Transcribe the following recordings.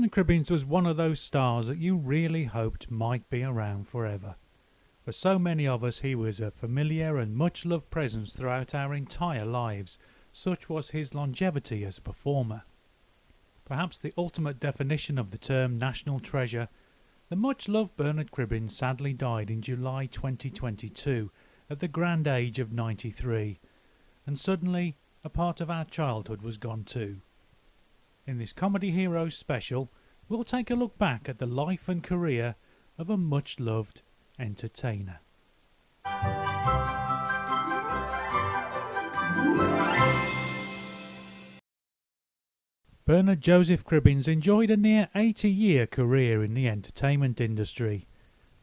Bernard Cribbins was one of those stars that you really hoped might be around forever. For so many of us he was a familiar and much-loved presence throughout our entire lives. Such was his longevity as a performer. Perhaps the ultimate definition of the term national treasure, the much-loved Bernard Cribbins sadly died in July 2022 at the grand age of 93, and suddenly a part of our childhood was gone too. In this Comedy Heroes special, we'll take a look back at the life and career of a much-loved entertainer. Bernard Joseph Cribbins enjoyed a near 80-year career in the entertainment industry.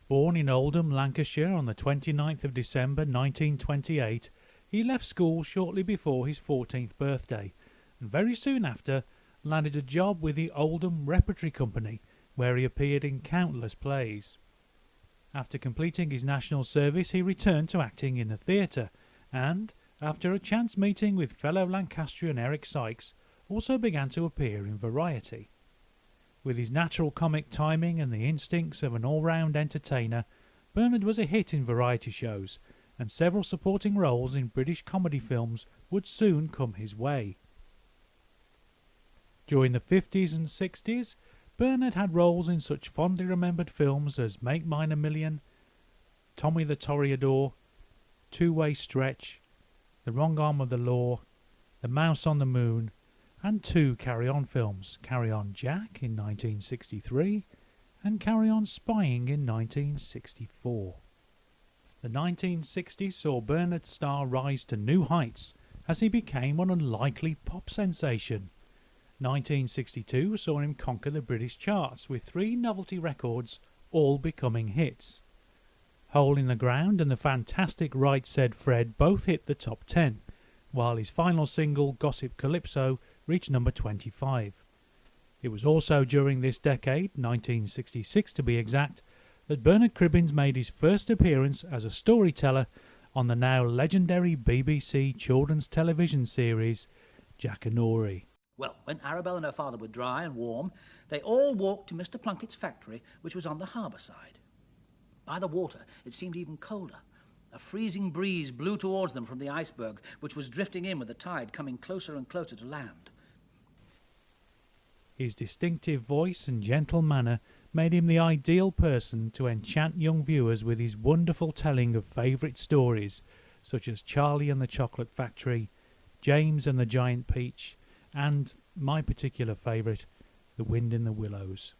Born in Oldham, Lancashire on the 29th of December 1928, he left school shortly before his 14th birthday, and very soon after landed a job with the Oldham Repertory Company, where he appeared in countless plays. After completing his national service, he returned to acting in the theatre, and, after a chance meeting with fellow Lancastrian Eric Sykes, also began to appear in Variety. With his natural comic timing and the instincts of an all-round entertainer, Bernard was a hit in variety shows, and several supporting roles in British comedy films would soon come his way. During the 50s and 60s, Bernard had roles in such fondly remembered films as Make Mine a Million, Tommy the Toreador, Two-Way Stretch, The Wrong Arm of the Law, The Mouse on the Moon, and two Carry On films, Carry On Jack in 1963 and Carry On Spying in 1964. The 1960s saw Bernard's star rise to new heights as he became an unlikely pop sensation. 1962 saw him conquer the British charts with 3 novelty records, all becoming hits. Hole in the Ground and the fantastic Right Said Fred both hit the top 10, while his final single, Gossip Calypso, reached number 25. It was also during this decade, 1966 to be exact, that Bernard Cribbins made his first appearance as a storyteller on the now legendary BBC children's television series, Jackanory. Well, when Arabelle and her father were dry and warm, they all walked to Mr. Plunkett's factory, which was on the harbour side. By the water, it seemed even colder. A freezing breeze blew towards them from the iceberg, which was drifting in with the tide coming closer and closer to land. His distinctive voice and gentle manner made him the ideal person to enchant young viewers with his wonderful telling of favourite stories, such as Charlie and the Chocolate Factory, James and the Giant Peach, and my particular favourite, The Wind in the Willows.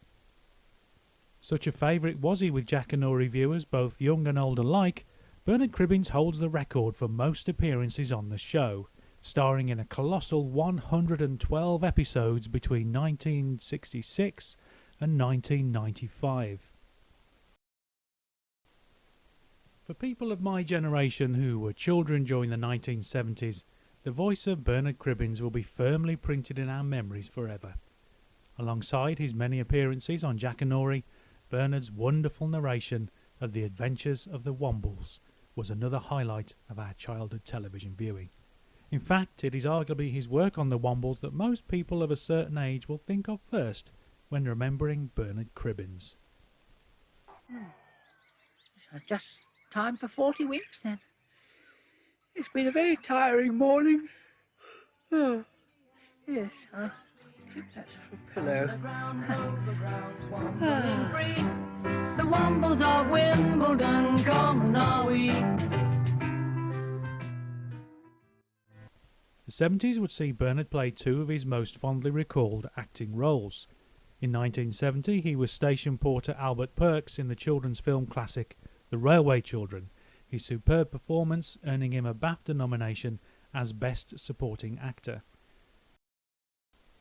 Such a favourite was he with Jackanory viewers, both young and old alike, Bernard Cribbins holds the record for most appearances on the show, starring in a colossal 112 episodes between 1966 and 1995. For people of my generation who were children during the 1970s, the voice of Bernard Cribbins will be firmly printed in our memories forever. Alongside his many appearances on Jackanory, Bernard's wonderful narration of the adventures of the Wombles was another highlight of our childhood television viewing. In fact, it is arguably his work on the Wombles that most people of a certain age will think of first when remembering Bernard Cribbins. So just time for 40 winks then. It's been a very tiring morning. Oh, yes, that's a pillow. The Wombles of Wimbledon, come and are we. The 70s would see Bernard play 2 of his most fondly recalled acting roles. In 1970, he was station porter Albert Perks in the children's film classic The Railway Children, his superb performance earning him a BAFTA nomination as Best Supporting Actor.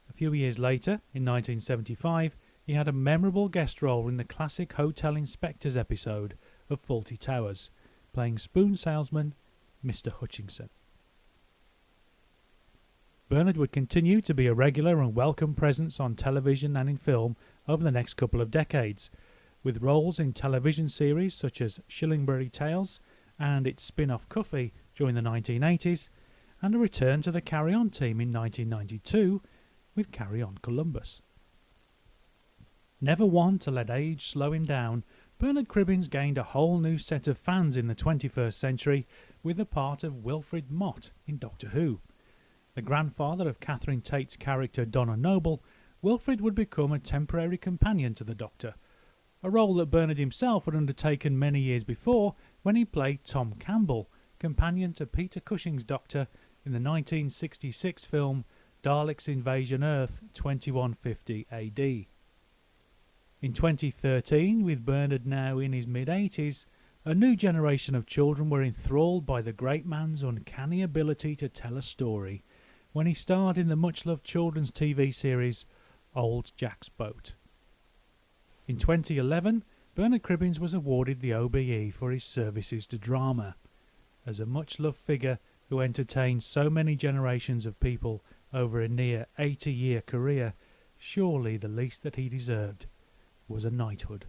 A few years later, in 1975, he had a memorable guest role in the classic Hotel Inspectors episode of Fawlty Towers, playing spoon salesman Mr. Hutchinson. Bernard would continue to be a regular and welcome presence on television and in film over the next couple of decades, with roles in television series such as Shillingbury Tales and its spin-off Cuffy during the 1980s, and a return to the Carry On team in 1992 with Carry On Columbus. Never one to let age slow him down, Bernard Cribbins gained a whole new set of fans in the 21st century with the part of Wilfred Mott in Doctor Who. The grandfather of Catherine Tate's character Donna Noble, Wilfred would become a temporary companion to the Doctor, a role that Bernard himself had undertaken many years before when he played Tom Campbell, companion to Peter Cushing's Doctor in the 1966 film Daleks Invasion Earth 2150 AD. In 2013, with Bernard now in his mid-80s, a new generation of children were enthralled by the great man's uncanny ability to tell a story when he starred in the much-loved children's TV series Old Jack's Boat. In 2011, Bernard Cribbins was awarded the OBE for his services to drama. As a much-loved figure who entertained so many generations of people over a near 80-year career, surely the least that he deserved was a knighthood.